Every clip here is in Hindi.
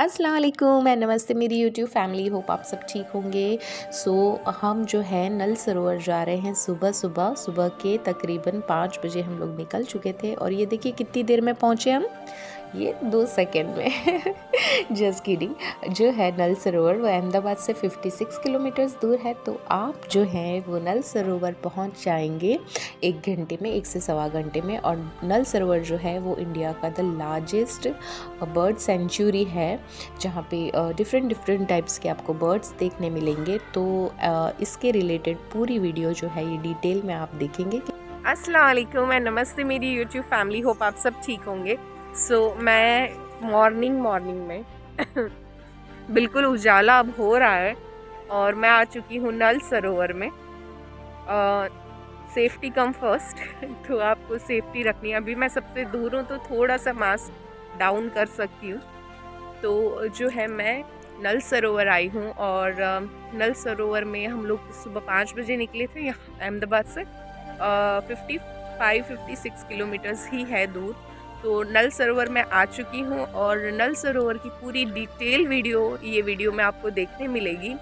अस्सलाम वालेकुम एंड नमस्ते मेरी यूट्यूब फैमिली। होप आप सब ठीक होंगे। हम जो है नल सरोवर जा रहे हैं सुबह के तकरीबन 5 बजे हम लोग निकल चुके थे और ये देखिए कितनी देर में पहुँचे हम, ये 2 सेकेंड में जस्ट किडिंग। जो है नल सरोवर वो अहमदाबाद से 56 किलोमीटर्स दूर है, तो आप जो है वो नल सरोवर पहुंच जाएंगे 1 घंटे में, 1 से सवा घंटे में। और नल सरोवर जो है वो इंडिया का द लार्जेस्ट बर्ड सेंचुरी है, जहाँ पे डिफरेंट टाइप्स के आपको बर्ड्स देखने मिलेंगे। तो इसके रिलेटेड पूरी वीडियो जो है ये डिटेल में आप देखेंगे। अस्सलाम वालेकुम एंड नमस्ते मेरी यूट्यूब फैमिली। होप आप सब ठीक होंगे। मैं मॉर्निंग में बिल्कुल उजाला अब हो रहा है और मैं आ चुकी हूँ नल सरोवर में। सेफ्टी कम फर्स्ट तो आपको सेफ्टी रखनी है। अभी मैं सबसे दूर हूँ तो थोड़ा सा मास्क डाउन कर सकती हूँ। तो जो है मैं नल सरोवर आई हूँ और नल सरोवर में हम लोग सुबह 5 बजे निकले थे यहाँ अहमदाबाद से। 55-56 किलोमीटर्स ही है दूर। तो नल सरोवर में आ चुकी हूँ और नल सरोवर की पूरी डिटेल ये वीडियो में आपको देखने मिलेगी।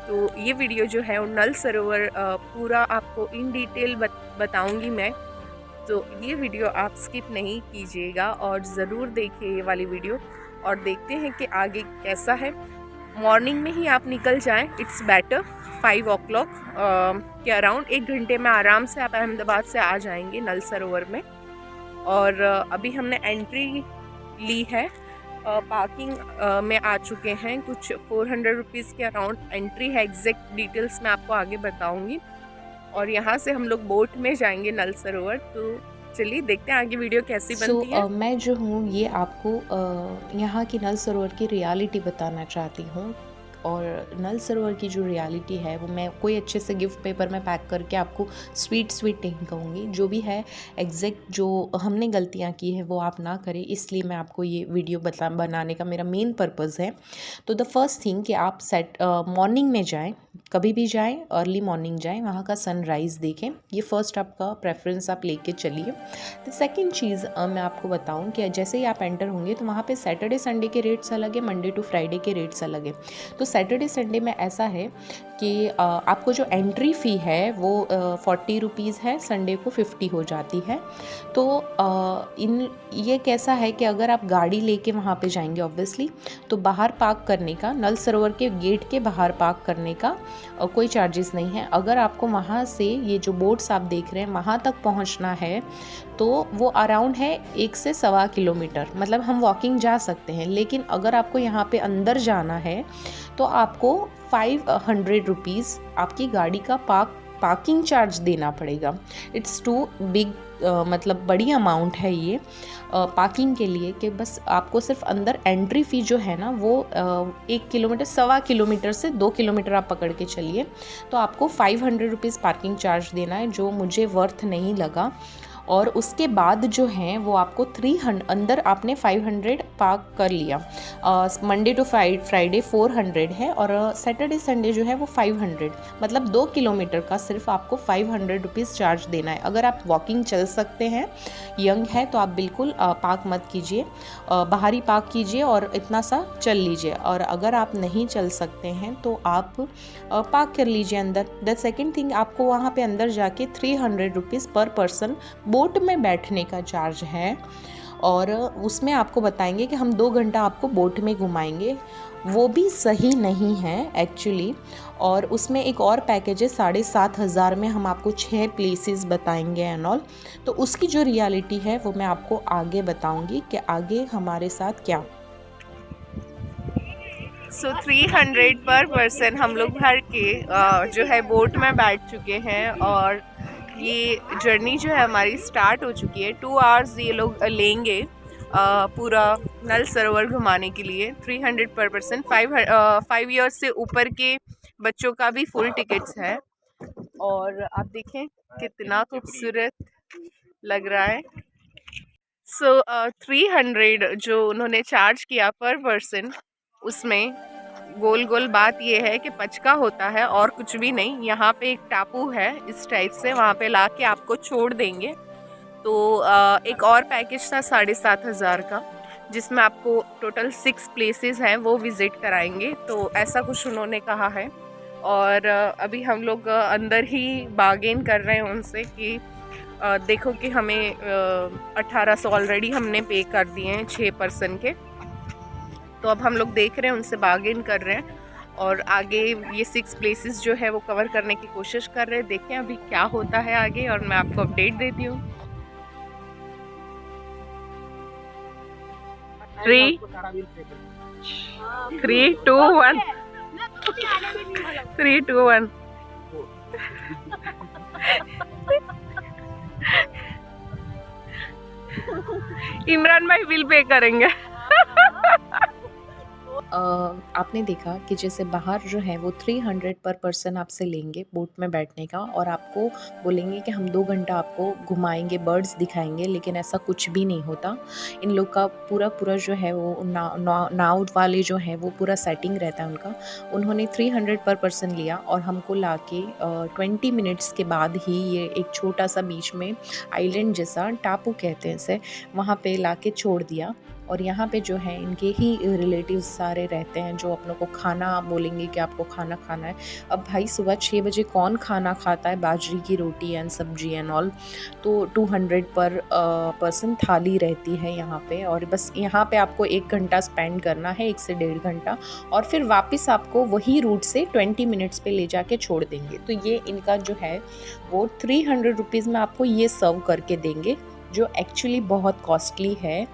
तो ये वीडियो जो है वो नल सरोवर पूरा आपको इन डिटेल बताऊंगी मैं। तो ये वीडियो आप स्किप नहीं कीजिएगा और ज़रूर देखिए ये वाली वीडियो और देखते हैं कि आगे कैसा है। मॉर्निंग में ही आप निकल जाएं, इट्स बेटर। 5 o'clock के अराउंड 1 घंटे में आराम से आप अहमदाबाद से आ जाएंगे नल सरोवर में। और अभी हमने एंट्री ली है, पार्किंग में आ चुके हैं। कुछ 400 रुपीज़ के अराउंड एंट्री है। एग्जैक्ट डिटेल्स मैं आपको आगे बताऊंगी। और यहाँ से हम लोग बोट में जाएंगे नल सरोवर। तो चलिए देखते हैं आगे वीडियो कैसी बनती है। मैं जो हूँ ये आपको यहाँ की नल सरोवर की रियलिटी बताना चाहती हूँ। और नल सरोवर की जो रियलिटी है वो मैं कोई अच्छे से गिफ्ट पेपर में पैक करके आपको स्वीट नहीं कहूँगी। जो भी है एग्जैक्ट जो हमने गलतियाँ की है वो आप ना करें, इसलिए मैं आपको ये वीडियो बनाने का मेरा मेन पर्पज़ है। तो द फर्स्ट थिंग कि आप मॉर्निंग में जाएं, कभी भी जाएं, अर्ली मॉर्निंग जाएं, वहाँ का सनराइज़ देखें। ये फर्स्ट आपका प्रेफरेंस आप लेके चलिए। तो सेकंड चीज़ मैं आपको बताऊं कि जैसे ही आप एंटर होंगे तो वहाँ पे सैटरडे संडे के रेट्स अलग है, मंडे टू फ्राइडे के रेट्स अलग है। तो सैटरडे संडे में ऐसा है कि आपको जो एंट्री फ़ी है वो 40 रुपीज़ है, संडे को 50 हो जाती है। तो ये कैसा है कि अगर आप गाड़ी लेके वहाँ पे जाएंगे ऑब्वियसली, तो बाहर पार्क करने का, नल सरोवर के गेट के बाहर पार्क करने का कोई चार्जेस नहीं है। अगर आपको वहाँ से ये जो बोट्स आप देख रहे हैं वहाँ तक पहुँचना है तो वो अराउंड है 1 से सवा किलोमीटर, मतलब हम वॉकिंग जा सकते हैं। लेकिन अगर आपको यहाँ पे अंदर जाना है तो आपको 500 रुपीज़ आपकी गाड़ी का पार्किंग चार्ज देना पड़ेगा। इट्स टू बिग, मतलब बड़ी अमाउंट है ये पार्किंग के लिए, कि बस आपको सिर्फ अंदर एंट्री फ़ी जो है ना वो 1 किलोमीटर, सवा किलोमीटर से 2 किलोमीटर आप पकड़ के चलिए, तो आपको 500 रुपीज़ पार्किंग चार्ज देना है, जो मुझे वर्थ नहीं लगा। और उसके बाद जो है वो आपको 300, अंदर आपने 500 पार्क कर लिया। मंडे टू फ्राइडे 400 है और सैटरडे संडे जो है वो 500, मतलब 2 किलोमीटर का सिर्फ आपको 500 रुपीज़ चार्ज देना है। अगर आप वॉकिंग चल सकते हैं, यंग है, तो आप बिल्कुल पार्क मत कीजिए, बाहर ही पार्क कीजिए और इतना सा चल लीजिए। और अगर आप नहीं चल सकते हैं तो आप पार्क कर लीजिए अंदर। द सेकेंड थिंग, आपको वहाँ पे अंदर जाके 300 रुपीज़ पर पर्सन बोट में बैठने का चार्ज है। और उसमें आपको बताएंगे कि हम 2 घंटा आपको बोट में घुमाएंगे, वो भी सही नहीं है एक्चुअली। और उसमें एक और पैकेज है 7,500 में, हम आपको 6 प्लेसेस बताएंगे एंड ऑल। तो उसकी जो रियलिटी है वो मैं आपको आगे बताऊंगी कि आगे हमारे साथ क्या। 300 पर पर्सन हम लोग भर के जो है बोट में बैठ चुके हैं और ये जर्नी जो है हमारी स्टार्ट हो चुकी है। 2 आवर्स ये लोग लेंगे पूरा नल सरोवर घुमाने के लिए। 300 पर पर्सन। 5 ईयर्स से ऊपर के बच्चों का भी फुल टिकट्स है। और आप देखें कितना खूबसूरत लग रहा है। 300 जो उन्होंने चार्ज किया पर पर्सन, उसमें गोल बात ये है कि पचका होता है और कुछ भी नहीं। यहाँ पे एक टापू है इस टाइप से, वहाँ पे लाके आपको छोड़ देंगे। तो एक और पैकेज था 7,500 का, जिसमें आपको टोटल 6 प्लेसेस हैं वो विज़िट कराएंगे, तो ऐसा कुछ उन्होंने कहा है। और अभी हम लोग अंदर ही बार्गेन कर रहे हैं उनसे कि देखो कि हमें 1800 ऑलरेडी हमने पे कर दिए हैं 6 पर्सन के, तो अब हम लोग देख रहे हैं, उनसे बार्गेन कर रहे हैं और आगे ये 6 प्लेसेस जो है वो कवर करने की कोशिश कर रहे हैं। देखें अभी क्या होता है आगे और मैं आपको अपडेट देती हूँ। 3 3 2 1 3 2 1 इमरान भाई बिल पे करेंगे। आपने देखा कि जैसे बाहर जो है वो 300 पर पर्सन आपसे लेंगे बोट में बैठने का, और आपको बोलेंगे कि हम 2 घंटा आपको घुमाएंगे, बर्ड्स दिखाएंगे, लेकिन ऐसा कुछ भी नहीं होता। इन लोग का पूरा पूरा जो है वो नाव वाले जो है वो पूरा सेटिंग रहता है उनका। उन्होंने 300 पर पर्सन लिया और हमको लाके 20 मिनट्स के बाद ही ये एक छोटा सा बीच में आइलैंड जैसा, टापू कहते हैं इसे, वहाँ पे लाके छोड़ दिया। और यहाँ पे जो है इनके ही रिलेटिव्स सारे रहते हैं जो अपनों को खाना बोलेंगे कि आपको खाना खाना है। अब भाई सुबह 6 बजे कौन खाना खाता है, बाजरी की रोटी एंड सब्जी एंड ऑल। तो 200 पर पर्सन थाली रहती है यहाँ पे, और बस यहाँ पे आपको 1 घंटा स्पेंड करना है, 1 से 1.5 घंटा, और फिर वापस आपको वही रूट से 20 मिनट्स पे ले जाके छोड़ देंगे। तो ये इनका जो है वो 300 रुपीज़ में आपको ये सर्व करके देंगे, जो एक्चुअली बहुत कॉस्टली है।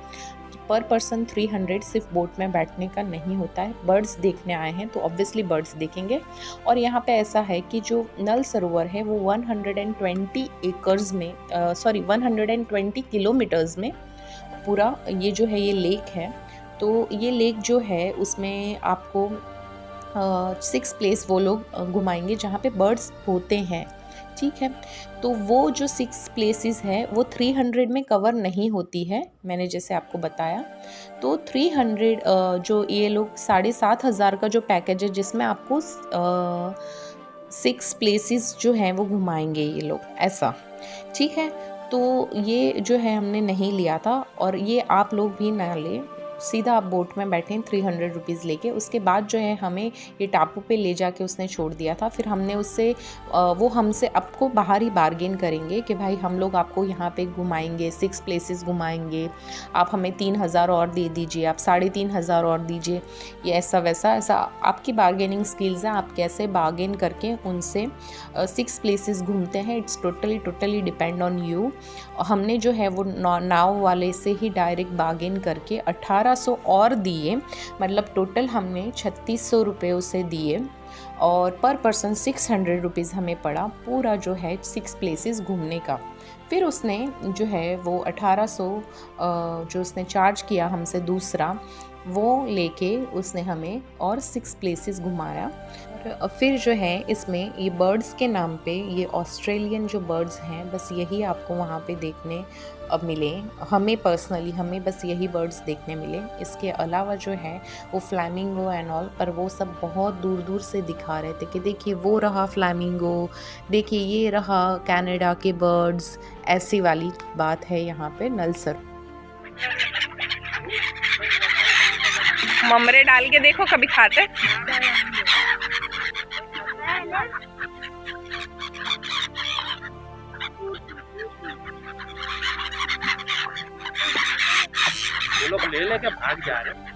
पर पर्सन 300 सिर्फ बोट में बैठने का नहीं होता है। बर्ड्स देखने आए हैं तो ऑब्वियसली बर्ड्स देखेंगे। और यहाँ पे ऐसा है कि जो नल सरोवर है वो 120 एकर्स में 120 किलोमीटर्स में पूरा ये जो है ये लेक है। तो ये लेक जो है उसमें आपको 6 प्लेस वो लोग घुमाएंगे जहाँ पे बर्ड्स होते हैं, ठीक है। तो वो जो 6 प्लेसेस है वो 300 में कवर नहीं होती है, मैंने जैसे आपको बताया। तो 300 जो ये लोग 7,500 का जो पैकेज है जिसमें आपको 6 प्लेसेस जो हैं वो घुमाएंगे ये लोग, ऐसा, ठीक है। तो ये जो है हमने नहीं लिया था, और ये आप लोग भी ना लें। सीधा आप बोट में बैठें 300 रुपीज़ लेके। उसके बाद जो है हमें ये टापू पे ले जाके उसने छोड़ दिया था। फिर हमने उससे वो हमसे आपको बाहर ही बार्गेन करेंगे कि भाई हम लोग आपको यहाँ पे घुमाएंगे, 6 प्लेसेस घुमाएंगे, आप हमें 3,000 और दे दीजिए, आप 3,500 और दीजिए, ये ऐसा वैसा। ऐसा आपकी बार्गेनिंग स्किल्स है, आप कैसे बार्गेन करके उनसे 6 प्लेसेस घूमते हैं, it's totally depend on you. हमने जो है वो नाव वाले से ही डायरेक्ट बार्गेन करके 1800 और दिए, मतलब टोटल हमने 3600 रुपये उसे दिए, और पर पर्सन 600 रुपीज़ हमें पड़ा पूरा जो है 6 प्लेसेस घूमने का। फिर उसने जो है वो 1800 जो उसने चार्ज किया हमसे दूसरा, वो लेके उसने हमें और 6 प्लेसेस घुमाया। और फिर जो है इसमें ये बर्ड्स के नाम पे ये ऑस्ट्रेलियन जो बर्ड्स हैं बस यही आपको वहाँ पे देखने मिले। हमें पर्सनली हमें बस यही बर्ड्स देखने मिले। इसके अलावा जो है वो फ्लैमिंगो एंड ऑल, पर वो सब बहुत दूर दूर से दिखा रहे थे कि देखिए वो रहा फ्लैमिंगो, देखिए ये रहा कनाडा के बर्ड्स, ऐसी वाली बात है यहाँ पे नलसर। ममरे डाल के देखो कभी खाते। वो लोग ले लेके भाग जा रहे हैं।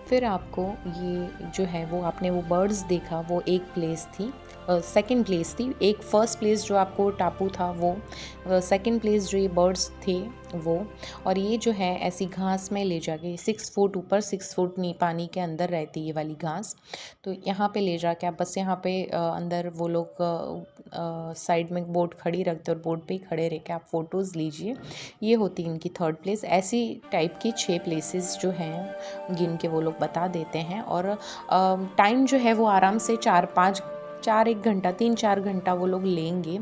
फिर आपको ये जो है वो आपने वो बर्ड्स देखा, वो एक प्लेस थी, सेकंड प्लेस थी। एक फर्स्ट प्लेस जो आपको टापू था वो, सेकंड प्लेस जो ये बर्ड्स थे वो, और ये जो है ऐसी घास में ले जाके 6 फुट ऊपर 6 फुट पानी के अंदर रहती है ये वाली घास। तो यहाँ पे ले जाके आप बस यहाँ पे अंदर वो लोग साइड में बोट खड़ी रखते और बोट पे ही खड़े रह के आप फ़ोटोज़ लीजिए। ये होती इनकी थर्ड प्लेस। ऐसी टाइप की 6 प्लेसेस जो हैं गिन के वो लोग बता देते हैं। और टाइम जो है वो आराम से 4-1 घंटा 3-4 घंटा वो लोग लेंगे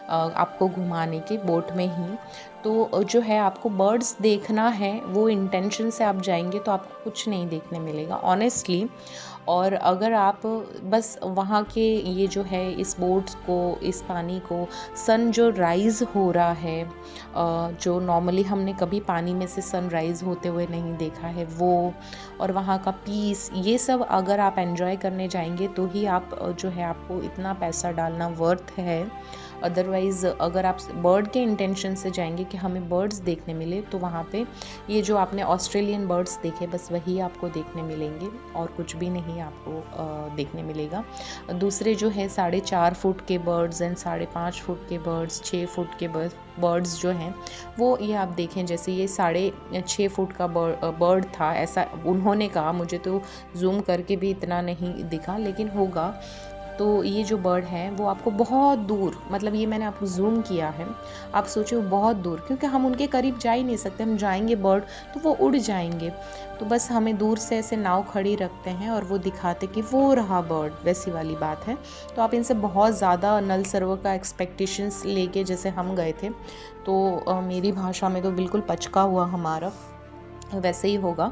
आपको घुमाने के बोट में ही। तो जो है आपको बर्ड्स देखना है, वो इंटेंशन से आप जाएंगे तो आपको कुछ नहीं देखने मिलेगा ऑनेस्टली। और अगर आप बस वहाँ के ये जो है इस बोट्स को, इस पानी को, सन जो राइज़ हो रहा है, जो नॉर्मली हमने कभी पानी में से सनराइज़ होते हुए नहीं देखा है वो, और वहाँ का पीस, ये सब अगर आप एंजॉय करने जाएंगे तो ही आप जो है आपको इतना पैसा डालना वर्थ है। अदरवाइज़ अगर आप बर्ड के इंटेंशन से जाएंगे कि हमें बर्ड्स देखने मिले, तो वहाँ पे ये जो आपने ऑस्ट्रेलियन बर्ड्स देखे बस वही आपको देखने मिलेंगे और कुछ भी नहीं आपको देखने मिलेगा। दूसरे जो है 4.5 फुट के बर्ड्स एंड 5.5 फुट के बर्ड्स, 6 फुट के बर्ड्स जो हैं वो, ये आप देखें जैसे ये 6.5 फुट का बर्ड था, ऐसा उन्होंने कहा, मुझे तो जूम करके भी इतना नहीं दिखा लेकिन होगा। तो ये जो बर्ड है वो आपको बहुत दूर, मतलब ये मैंने आपको जूम किया है, आप सोचो बहुत दूर, क्योंकि हम उनके करीब जा ही नहीं सकते, हम जाएंगे बर्ड तो वो उड़ जाएंगे, तो बस हमें दूर से ऐसे नाव खड़ी रखते हैं और वो दिखाते कि वो रहा बर्ड, वैसी वाली बात है। तो आप इनसे बहुत ज़्यादा नल सरोवर का एक्सपेक्टेशंस लेके जैसे हम गए थे, तो मेरी भाषा में तो बिल्कुल पचका हुआ हमारा वैसे ही होगा।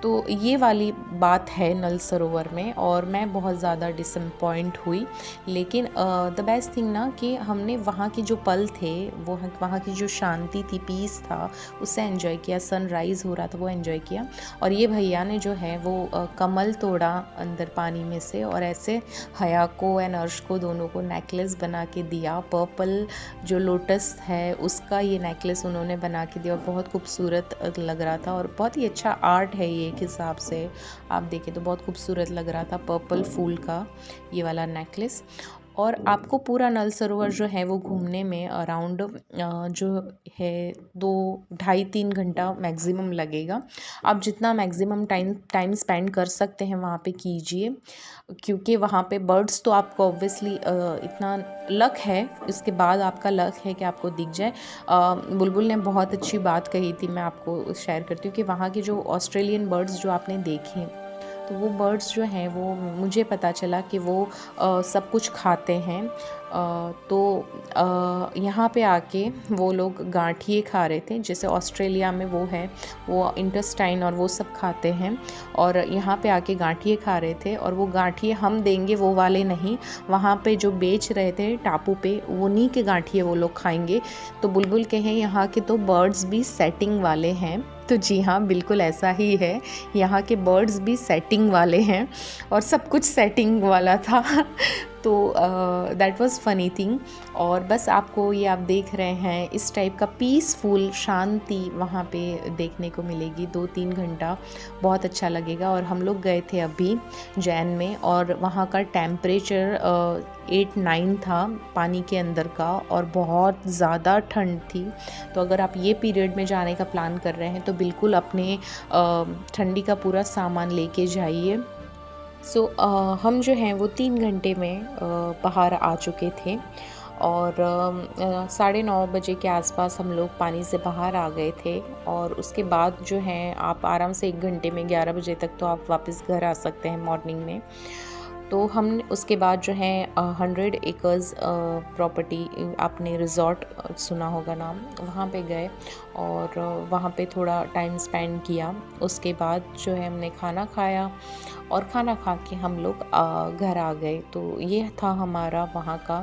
तो ये वाली बात है नल सरोवर में, और मैं बहुत ज़्यादा डिसअपॉइंट हुई। लेकिन द बेस्ट थिंग ना कि हमने वहाँ के जो पल थे, वो वहाँ की जो शांति थी, पीस था, उससे एंजॉय किया। सनराइज़ हो रहा था वो एंजॉय किया। और ये भैया ने जो है वो कमल तोड़ा अंदर पानी में से, और ऐसे हया को एंड अर्श को दोनों को नेकलेस बना के दिया। पर्पल जो लोटस है उसका ये नेकलेस उन्होंने बना के दिया, और बहुत खूबसूरत लग रहा था, और बहुत ही अच्छा आर्ट है ये, एक हिसाब से आप देखें तो बहुत खूबसूरत लग रहा था पर्पल फूल का ये वाला नेकलेस। और आपको पूरा नल सरोवर जो है वो घूमने में अराउंड जो है 2-2.5-3 घंटा मैक्सिमम लगेगा। आप जितना मैक्सिमम टाइम स्पेंड कर सकते हैं वहाँ पे कीजिए, क्योंकि वहाँ पे बर्ड्स तो आपको ऑब्वियसली इतना लक है, इसके बाद आपका लक है कि आपको दिख जाए। बुलबुल ने बहुत अच्छी बात कही थी, मैं आपको शेयर करती हूँ कि वहाँ के जो ऑस्ट्रेलियन बर्ड्स जो आपने देखे, तो वो बर्ड्स जो हैं वो मुझे पता चला कि वो सब कुछ खाते हैं। तो यहाँ पे आके वो लोग गांठिए खा रहे थे, जैसे ऑस्ट्रेलिया में वो है, वो इंटेस्टाइन और वो सब खाते हैं, और यहाँ पे आके गांठिए खा रहे थे। और वो गांठिए हम देंगे वो वाले नहीं, वहाँ पे जो बेच रहे थे टापू पे, उन्हीं के गांठिए वो लोग खाएंगे। तो बुलबुल कहें यहाँ के तो बर्ड्स भी सेटिंग वाले हैं। तो जी हाँ, बिल्कुल ऐसा ही है, यहाँ के बर्ड्स भी सेटिंग वाले हैं, और सब कुछ सेटिंग वाला था। तो दैट वाज फ़नी थिंग। और बस आपको ये आप देख रहे हैं इस टाइप का पीसफुल शांति वहाँ पे देखने को मिलेगी। 2-3 घंटा बहुत अच्छा लगेगा। और हम लोग गए थे अभी जैन में, और वहाँ का टेम्परेचर 8-9 था पानी के अंदर का, और बहुत ज़्यादा ठंड थी। तो अगर आप ये पीरियड में जाने का प्लान कर रहे हैं तो बिल्कुल अपने ठंडी का पूरा सामान लेके जाइए। सो हम जो हैं वो 3 घंटे में बाहर आ चुके थे, और 9:30 बजे के आसपास हम लोग पानी से बाहर आ गए थे। और उसके बाद जो है आप आराम से 1 घंटे में 11 बजे तक तो आप वापस घर आ सकते हैं मॉर्निंग में। तो हम उसके बाद जो है 100 एकर्स प्रॉपर्टी, आपने रिज़ॉर्ट सुना होगा नाम, वहाँ पे गए और वहाँ पे थोड़ा टाइम स्पेंड किया। उसके बाद जो है हमने खाना खाया, और खाना खा के हम लोग घर आ गए। तो ये था हमारा वहाँ का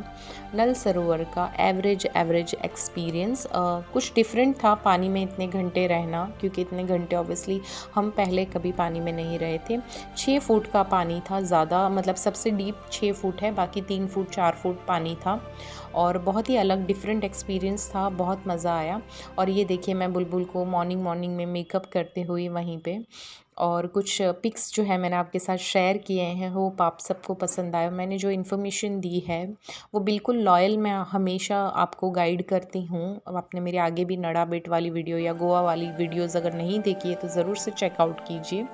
नल सरोवर का एवरेज एक्सपीरियंस। कुछ डिफरेंट था पानी में इतने घंटे रहना, क्योंकि इतने घंटे ऑब्वियसली हम पहले कभी पानी में नहीं रहे थे। 6 फुट का पानी था, ज़्यादा मतलब सबसे डीप 6 फुट है, बाकी 3 फुट 4 फुट पानी था, और बहुत ही अलग डिफरेंट एक्सपीरियंस था, बहुत मज़ा आया। और ये देखिए मैं बुलबुल को मॉर्निंग में मेकअप करते हुए वहीं पे, और कुछ पिक्स जो है मैंने आपके साथ शेयर किए हैं। होप आप सबको पसंद आया। मैंने जो इन्फॉर्मेशन दी है वो बिल्कुल लॉयल, मैं हमेशा आपको गाइड करती हूँ। अब आपने मेरे आगे भी नड़ा बेट वाली वीडियो या गोवा वाली वीडियोज़ अगर नहीं देखी है तो ज़रूर से चेकआउट कीजिए।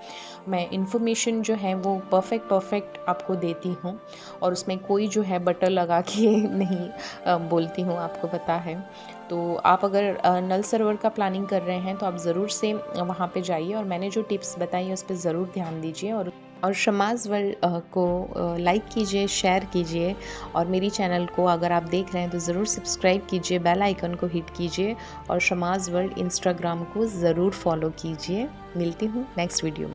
मैं इन्फॉर्मेशन जो है वो परफेक्ट आपको देती हूँ, और उसमें कोई जो है बटर लगा के नहीं बोलती हूँ, आपको पता है। तो आप अगर नल सरोवर का प्लानिंग कर रहे हैं तो आप ज़रूर से वहाँ पे जाइए, और मैंने जो टिप्स बताई है उस पर ज़रूर ध्यान दीजिए। और शमाज़ वर्ल्ड को लाइक कीजिए, शेयर कीजिए, और मेरी चैनल को अगर आप देख रहे हैं तो ज़रूर सब्सक्राइब कीजिए, बेल आइकन को हिट कीजिए, और शमाज़ वर्ल्ड इंस्टाग्राम को ज़रूर फॉलो कीजिए। मिलती हूँ नेक्स्ट वीडियो में।